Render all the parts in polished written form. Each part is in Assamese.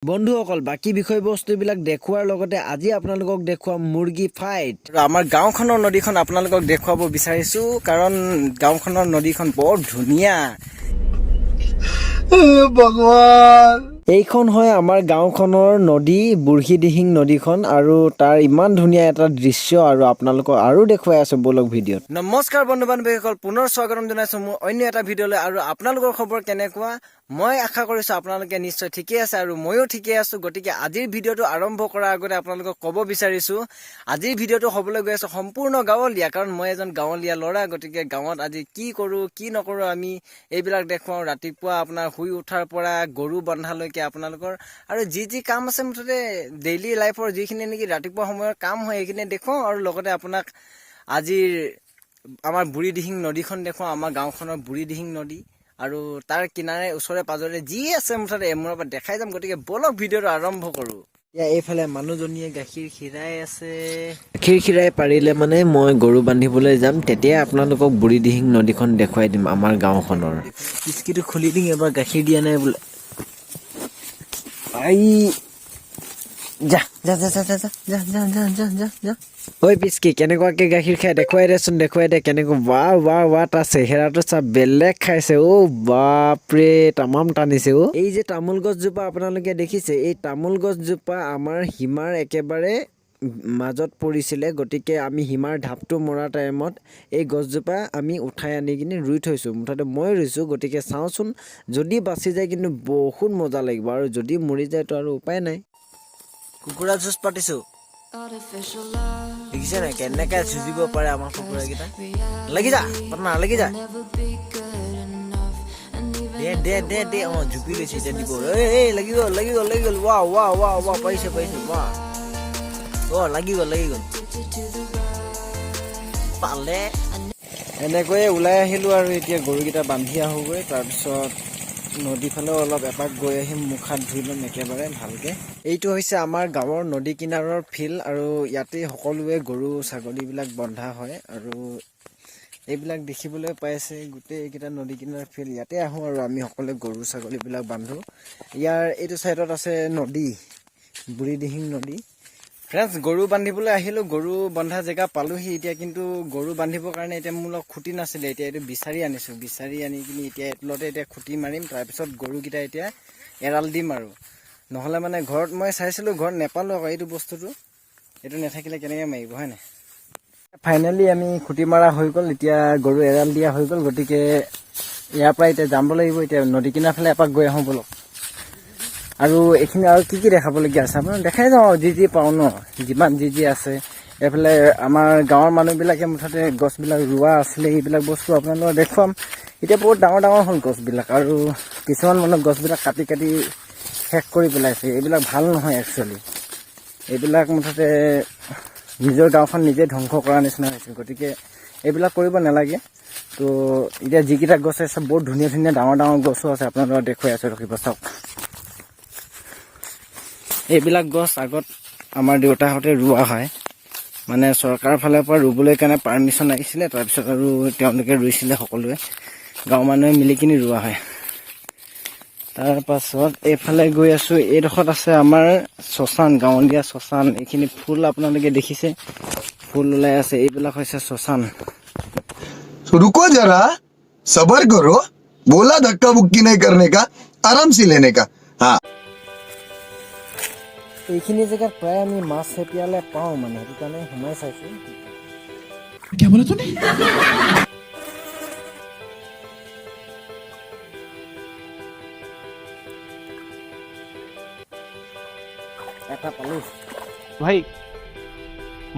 বন্ধুসকল বাকি বিষয়বস্তুবিলাক দেখুৱাৰ লগতে আজি আপোনালোকক দেখুৱাম মুৰ্গী ফাইট। আমাৰ গাঁওখনৰ নদীখন আপোনালোকক দেখুৱাব বিচাৰিছো কাৰণ গাঁওখনৰ নদীখন বৰ ধুনীয়া। ভগৱান এইখন হয় আমাৰ গাঁওখনৰ নদী বুঢ়ীদিহিং নদীখন আৰু তাৰ ইমান ধুনীয়া এটা দৃশ্য আৰু আপোনালোকক আৰু দেখুৱাই আছো বলক ভিডিঅ'ত। নমস্কাৰ বন্ধু বান্ধৱীসকল পুনৰ স্বাগতম জনাইছো মোৰ অন্য এটা ভিডিঅ'লৈ আৰু আপোনালোকৰ খবৰ কেনেকুৱা মই আশা কৰিছো আপোনালোকে নিশ্চয় ঠিকে আছে আৰু ময়ো ঠিকে আছো। গতিকে আজিৰ ভিডিঅ'টো আৰম্ভ কৰাৰ আগতে আপোনালোকক ক'ব বিচাৰিছো আজিৰ ভিডিঅ'টো হ'বলৈ গৈ আছে সম্পূৰ্ণ গাঁৱলীয়া কাৰণ মই এজন গাঁৱলীয়া ল'ৰা। গতিকে গাঁৱত আজি কি কৰো কি নকৰো আমি এইবিলাক দেখুৱাও। ৰাতিপুৱা আপোনাৰ শুই উঠাৰ পৰা গৰু বন্ধালৈকে আপোনালোকৰ আৰু যি কাম আছে মুঠতে ডেইলি লাইফৰ যিখিনি নেকি ৰাতিপুৱা সময়ৰ কাম হয় সেইখিনি দেখুৱাও আৰু লগতে আপোনাক আজিৰ আমাৰ বুঢ়ীদিহিং নদীখন দেখুৱাও। আমাৰ গাঁওখনৰ বুঢ়ীদিহিং নদী আৰু তাৰ কিনাৰে ওচৰে পাজৰে যি আছে মুঠতে এমূৰৰ পৰা দেখাই যাম। গতিকে বলক ভিডিঅ'টো আৰম্ভ কৰো। এতিয়া এইফালে মানুহজনীয়ে গাখীৰ খিৰাই আছে। গাখীৰ খিৰাই পাৰিলে মানে মই গৰু বান্ধিবলৈ যাম তেতিয়া আপোনালোকক বুঢ়ীদিহিং নদীখন দেখুৱাই দিম আমাৰ গাঁওখনৰ। পিচকিটো খুলি দিম এবাৰ গাখীৰ দিয়া নাই বোলে। আই যা যা যা যা যা যা যা যা যা যা যা ঐ পিচকি কেনেকুৱাকে গাখীৰ খাই দেখুৱাই দেচোন দেখুৱাই দে কেনেকুৱা ৱা তাৰ চেহেৰাটো চা বেলেগ খাইছে বাপৰে তামাম টানিছে এই যে তামোল গছজোপা আপোনালোকে দেখিছে এই তামোল গছজোপা আমাৰ সীমাৰ একেবাৰে মাজত পৰিছিলে। গতিকে আমি সীমাৰ ঢাপটো মৰা টাইমত এই গছজোপা আমি উঠাই আনি কিনে ৰুই থৈছোঁ। মুঠতে মই ৰুইছোঁ। গতিকে চাওঁচোন যদি বাচি যায় কিন্তু বহুত মজা লাগিব আৰু যদি মৰি যায় তো আৰু উপায় নাই। কুকুৰা যুঁজ পাতিছোঁ দেখিছে নাই কেনেকে যুঁজিব পাৰে আমাৰ কুকুৰাকেইটা। লাগি যা পাটনা লাগি যা দে দে দে জুপি লৈছে এতিয়া দিব। এই লাগি গ'ল ৱা পাৰিছে ৱা লাগি গ'ল পালে। এনেকৈয়ে ওলাই আহিলোঁ আৰু এতিয়া গৰুকেইটা বান্ধি আহোঁগৈ। তাৰপিছত নদী ফালেও অলপ এপাক গৈ আহিম মুখ হাত ধুই ল'ম একেবাৰে ভালকৈ। এইটো হৈছে আমাৰ গাঁৱৰ নদী কিনাৰৰ ফিল্ড আৰু ইয়াতে সকলোৱে গৰু ছাগলীবিলাক বন্ধা হয় আৰু এইবিলাক দেখিবলৈ পাইছে গোটেই এইকেইটা নদী কিনাৰৰ ফিল্ড। ইয়াতে আহোঁ আৰু আমি সকলোৱে গৰু ছাগলীবিলাক বান্ধো। ইয়াৰ এইটো ছাইডত আছে নদী বুঢ়ীদিহিং নদী। ফ্ৰেণ্ডছ গৰু বান্ধিবলৈ আহিলোঁ গৰু বন্ধা জেগা পালোহি এতিয়া কিন্তু গৰু বান্ধিবৰ কাৰণে এতিয়া মোৰ লগত খুঁটি নাছিলে। এতিয়া এইটো বিচাৰি আনিছোঁ। বিচাৰি আনি কিনি এতিয়া এইটোলতে এতিয়া খুঁটি মাৰিম। তাৰপিছত গৰুকেইটা এতিয়া এৰাল দিম আৰু নহ'লে মানে ঘৰত মই চাইছিলোঁ ঘৰত নেপালোঁ আকৌ এইটো বস্তুটো এইটো নাথাকিলে কেনেকৈ মাৰিব হয় নাই। ফাইনেলি আমি খুঁটি মাৰা হৈ গ'ল। এতিয়া গৰু এৰাল দিয়া হৈ গ'ল। গতিকে ইয়াৰ পৰা এতিয়া যাব লাগিব। এতিয়া নদী কিনাৰ ফালে এপাক গৈ আহোঁ বলক। আৰু এইখিনি আৰু কি দেখাবলগীয়া আছে আপোনাৰ দেখাই যাওঁ আৰু যি পাওঁ ন যিমান যি আছে। এইফালে আমাৰ গাঁৱৰ মানুহবিলাকে মুঠতে গছবিলাক ৰোৱা আছিলে এইবিলাক বস্তু আপোনালোকক দেখুৱাম। এতিয়া বহুত ডাঙৰ হ'ল গছবিলাক আৰু কিছুমান মানুহ গছবিলাক কাটি শেষ কৰি পেলাইছে। এইবিলাক ভাল নহয় একচুৱেলি। এইবিলাক মুঠতে নিজৰ গাঁওখন নিজে ধ্বংস কৰাৰ নিচিনা হৈছে। গতিকে এইবিলাক কৰিব নালাগে। তো এতিয়া যিকেইটা গছ আছে বহুত ধুনীয়া ডাঙৰ গছো আছে আপোনালোকক দেখুৱাই আছোঁ ৰখিব চাওক। এইবিলাক গছ আগত আমাৰ দেউতাহঁতে ৰোৱা হয় মানে চৰকাৰৰ ফালৰ পৰা ৰুবলৈ কাৰণে পাৰ্মিশ্যন আহিছিলে। তাৰপিছত আৰু তেওঁলোকে ৰুইছিলে সকলোৱে গাঁৱৰ মানুহে মিলি কিনি ৰোৱা হয়। তাৰপাছত এইফালে গৈ আছোঁ। এইডোখৰত আছে আমাৰ শ্মশান গাঁৱলীয়া শ্মশান। এইখিনি ফুল আপোনালোকে দেখিছে ফুল ওলাই আছে এইবিলাক হৈছে শ্মশান। रुको जरा सबर करो बोला धक्का बुक्की नहीं करने का आराम से लेने का। हाँ এইখিনি জেগাত প্ৰায় আমি মাছ চেপিয়ালে পাওঁ মানে সেইটো কাৰণে সোমাই চাইছোঁ। क्या बोला तूने? এটা পালোঁ भाई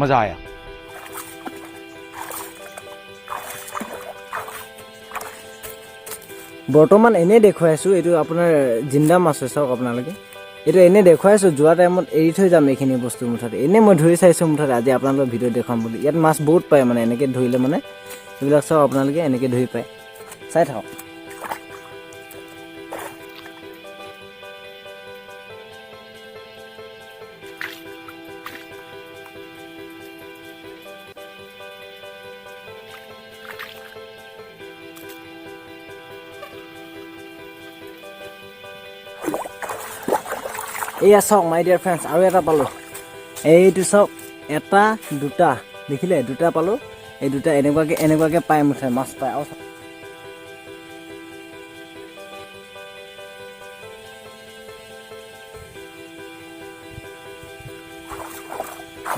मजा आया। বৰ্তমান এনেই দেখুৱাইছোঁ এইটো আপোনাৰ জিন্দা মাছ হয় চাওক আপোনালোকে এইটো এনেই দেখুৱাইছোঁ। যোৱা টাইমত এৰি থৈ যাম এইখিনি বস্তু মুঠতে এনেই মই ধৰি চাইছোঁ মুঠতে আজি আপোনালোকৰ ভিডিঅ' দেখুৱাম বুলি। ইয়াত মাছ বহুত পায় মানে এনেকৈ ধৰিলে মানে এইবিলাক চাওক আপোনালোকে এনেকৈ ধৰি পায় চাই থাকক। এয়া চাওক মাই ডিয়াৰ ফ্ৰেণ্ডছ, আৰু এটা পালোঁ। এইটো চাওক, এটা দুটা দেখিলে, দুটা পালোঁ। এই দুটা এনেকুৱাকে পায় মুঠে মাছ পায়। আৰু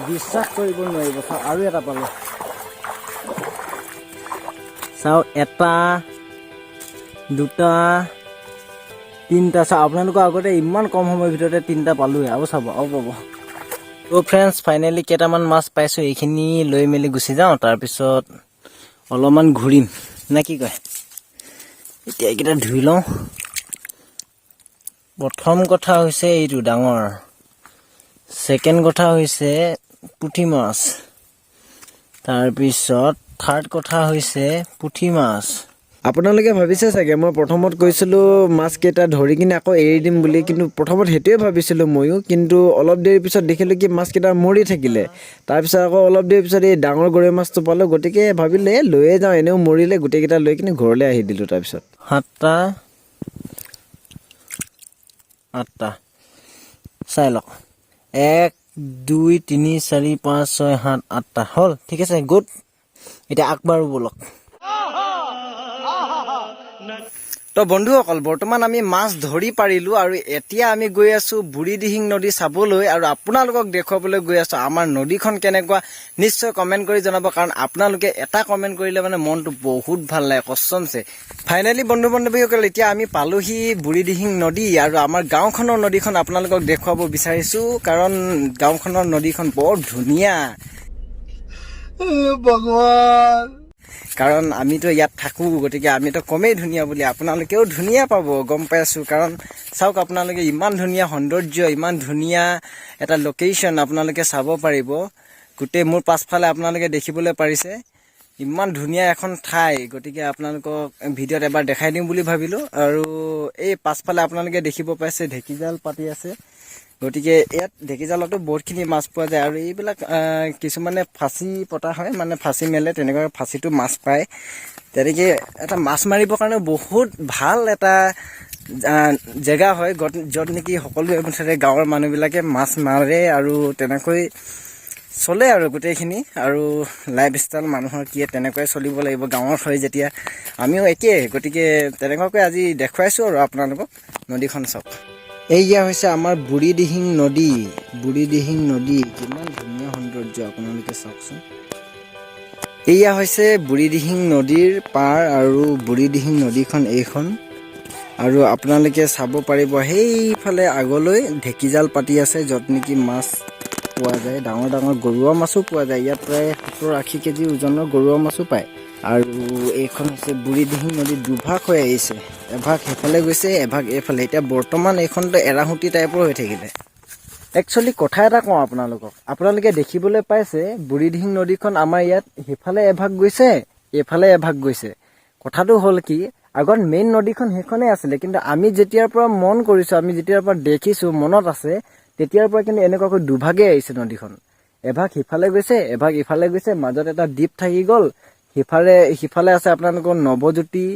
বিশ্বাস কৰিব নোৱাৰিব, চাওক আৰু এটা পালোঁ। চাওক, এটা দুটা তিনিটা। চাওক আপোনালোকৰ আগতে ইমান কম সময়ৰ ভিতৰতে তিনিটা পালোঁৱে, আৰু চাব আৰু পাব। ত' ফ্ৰেণ্ডছ, ফাইনেলি কেইটামান মাছ পাইছোঁ, এইখিনি লৈ মেলি গুচি যাওঁ, তাৰপিছত অলপমান ঘূৰিম নে কি কয়। এতিয়া এইকেইটা ধুই লওঁ। প্ৰথম কথা হৈছে এইটো ডাঙৰ, ছেকেণ্ড কথা হৈছে পুঠি মাছ, তাৰপিছত থাৰ্ড কথা হৈছে পুঠি মাছ। আপোনালোকে ভাবিছে চাগে মই প্ৰথমত কৈছিলোঁ মাছকেইটা ধৰি কিনে আকৌ এৰি দিম বুলি, কিন্তু প্ৰথমত সেইটোৱে ভাবিছিলোঁ ময়ো। কিন্তু অলপ দেৰি পিছত দেখিলোঁ কি মাছকেইটা মৰি থাকিলে। তাৰপিছত আকৌ অলপ দেৰি পিছত এই ডাঙৰ গৰৈ মাছটো পালোঁ, গতিকে ভাবিলে লৈয়ে যাওঁ, এনেও মৰিলে, গোটেইকেইটা লৈ কিনে ঘৰলৈ আহি দিলোঁ। তাৰপিছত 7টা 8টা চাই লওক, 1 2 3 4 5 6 7 8টা হ'ল। ঠিক আছে, গুড। এতিয়া আগবাঢ়ো ব'লক। তো বন্ধুসকল, বৰ্তমান আমি মাছ ধৰি পাৰিলোঁ, আৰু এতিয়া আমি গৈ আছোঁ বুঢ়ীদিহিং নদী চাবলৈ, আৰু আপোনালোকক দেখুৱাবলৈ গৈ আছোঁ আমাৰ নদীখন কেনেকুৱা। নিশ্চয় কমেণ্ট কৰি জনাব, কাৰণ আপোনালোকে এটা কমেণ্ট কৰিলে মানে মনটো বহুত ভাল লাগে কচমছে। ফাইনেলি বন্ধু বান্ধৱীসকল, এতিয়া আমি পালোহি বুঢ়ীদিহিং নদী, আৰু আমাৰ গাঁওখনৰ নদীখন আপোনালোকক দেখুৱাব বিচাৰিছোঁ, কাৰণ গাঁওখনৰ নদীখন বৰ ধুনীয়া। ভগৱান, কাৰণ আমিতো ইয়াত থাকোঁ, গতিকে আমিতো কমেই ধুনীয়া বুলি, আপোনালোকেও ধুনীয়া পাব গম পাইছোঁ। কাৰণ চাওক, আপোনালোকে ইমান ধুনীয়া সৌন্দৰ্য, ইমান ধুনীয়া এটা লোকেশ্যন আপোনালোকে চাব পাৰিব। গোটেই মোৰ পাছফালে আপোনালোকে দেখিবলৈ পাৰিছে, ইমান ধুনীয়া এখন ঠাই। গতিকে আপোনালোকক ভিডিঅ'ত এবাৰ দেখাই দিম বুলি ভাবিলোঁ। আৰু এই পাছফালে আপোনালোকে দেখিব পাইছে ঢেঁকীজাল পাতি আছে। গতিকে ইয়াত ঢেঁকীজালতো বহুতখিনি মাছ পোৱা যায়, আৰু এইবিলাক কিছুমানে ফাঁচি পতা হয়, মানে ফাঁচি মেলে, তেনেকৈ ফাঁচিটো মাছ পায়। তেনেকৈ এটা মাছ মাৰিবৰ কাৰণে বহুত ভাল এটা জেগা হয়, য'ত নেকি সকলোৱে মুঠতে গাঁৱৰ মানুহবিলাকে মাছ মাৰে, আৰু তেনেকৈ চলে আৰু গোটেইখিনি। আৰু লাইফ ষ্টাইল মানুহৰ কি তেনেকৈ চলিব লাগিব, গাঁৱৰ হয় যেতিয়া, আমিও একেই। গতিকে তেনেকুৱাকৈ আজি দেখুৱাইছোঁ আৰু আপোনালোকক নদীখন চাওক। এইয়া হৈছে আমাৰ বুঢ়ীদিহিং নদী। বুঢ়ীদিহিং নদী কিমান ধুনীয়া সৌন্দৰ্য আপোনালোকে চাওকচোন। এইয়া হৈছে বুঢ়ীদিহিং নদীৰ পাৰ, আৰু বুঢ়ীদিহিং নদীখন এইখন। আৰু আপোনালোকে চাব পাৰিব সেইফালে আগলৈ ঢেঁকীজাল পাতি আছে, য'ত নেকি মাছ পোৱা যায়। ডাঙৰ ডাঙৰ গৰুৱা মাছো পোৱা যায়, ইয়াত প্ৰায় 70-80 কেজি ওজনৰ গৰুৱা মাছো পায়। আৰু এইখন হৈছে বুঢ়ীদিহিং নদী, দুভাগ হৈ আহিছে, এভাগ সেইফালে গৈছে, এভাগ এইফালে। এতিয়া বৰ্তমান এইখনতো এৰাহুটি টাইপৰ হৈ থাকিলে। একচুৱেলি কথা এটা কওঁ আপোনালোকক, আপোনালোকে দেখিবলৈ পাইছে বুঢ়ীদিহিং নদীখন আমাৰ ইয়াত সিফালে এভাগ গৈছে, এইফালে এভাগ গৈছে। কথাটো হ'ল কি, আগত মেইন নদীখন সেইখনেই আছিলে, কিন্তু আমি যেতিয়াৰ পৰা মন কৰিছোঁ, আমি যেতিয়াৰ পৰা দেখিছোঁ, মনত আছে, তেতিয়াৰ পৰা কিন্তু এনেকুৱাকৈ দুভাগেই আহিছে নদীখন। এভাগ সিফালে গৈছে, এভাগ ইফালে গৈছে, মাজত এটা দ্বীপ থাকি গ'ল। সিফালে আছে আপোনালোকৰ নৱজ্যোতি,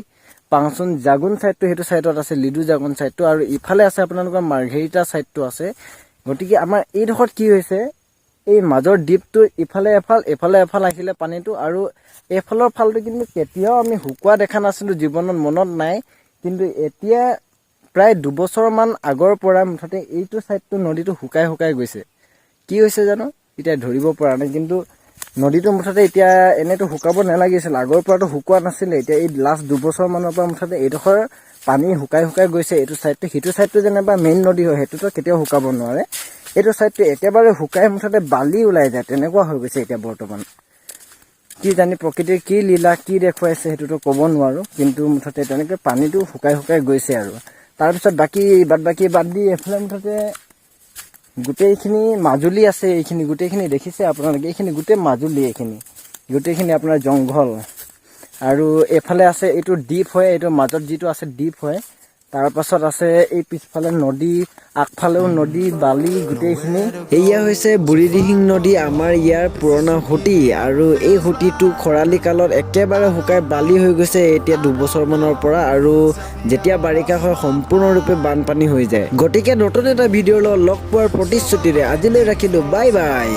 পাংচুন, জাগুন ছাইডটো, সেইটো ছাইডত আছে লিডু জাগুন ছাইডটো, আৰু ইফালে আছে আপোনালোকৰ মাৰ্ঘেৰিটা ছাইডটো আছে। গতিকে আমাৰ এইডোখৰত কি হৈছে, এই মাজৰ দ্বীপটোৰ ইফালে এফাল, এফালে এফাল আহিলে পানীটো, আৰু এইফালৰ ফালটো কিন্তু কেতিয়াও আমি শুকোৱা দেখা নাছিলোঁ জীৱনত, মনত নাই। কিন্তু এতিয়া প্ৰায় 2 বছৰমান আগৰ পৰা মুঠতে এইটো ছাইডটো নদীটো শুকাই শুকাই গৈছে। কি হৈছে জানো, এতিয়া ধৰিব পৰা নাই। কিন্তু নদীটো মুঠতে এতিয়া এনেতো শুকাব নালাগিছিল, আগৰ পৰাতো শুকোৱা নাছিলে। এতিয়া এই লাষ্ট 2 বছৰমানৰ পৰা মুঠতে এইডোখৰ পানী শুকাই শুকাই গৈছে। এইটো ছাইডটো, সিটো ছাইডটো যেনিবা মেইন নদী হয়, সেইটোতো কেতিয়াও শুকাব নোৱাৰে। এইটো ছাইডটো একেবাৰে শুকাই মুঠতে বালি ওলাই যায়, তেনেকুৱা হৈ গৈছে এতিয়া বৰ্তমান। কি জানি প্ৰকৃতিৰ কি লীলা, কি দেখুৱাইছে সেইটোতো ক'ব নোৱাৰোঁ। কিন্তু মুঠতে তেনেকৈ পানীটো শুকাই শুকাই গৈছে। আৰু তাৰপিছত বাদ দি এইফালে মুঠতে গোটেইখিনি মাজুলী আছে। এইখিনি গোটেইখিনি দেখিছে আপোনালোকে, এইখিনি গোটেই মাজুলী, এইখিনি গোটেইখিনি আপোনাৰ জংঘল। আৰু এইফালে আছে, এইটো দ্বীপ হয়, এইটো মাজত যিটো আছে দ্বীপ হয়। তাৰ পাছত আছে এই পিছফালে নদী, আগফালেও নদী, বালি গোটেইখিনি। এয়া হৈছে বুঢ়ীদিহিং নদী, আমাৰ ইয়াৰ পুৰণা সুঁতি, আৰু এই সুঁতিটো খৰালি কালত একেবাৰে শুকাই বালি হৈ গৈছে এতিয়া 2 বছৰমানৰ পৰা, আৰু যেতিয়া বাৰিষা হয় সম্পূৰ্ণৰূপে বানপানী হৈ যায়। গতিকে নতুন এটা ভিডিঅ'ৰ লগত লগ পোৱাৰ প্ৰতিশ্ৰুতিৰে আজিলৈ ৰাখিলোঁ, বাই বাই।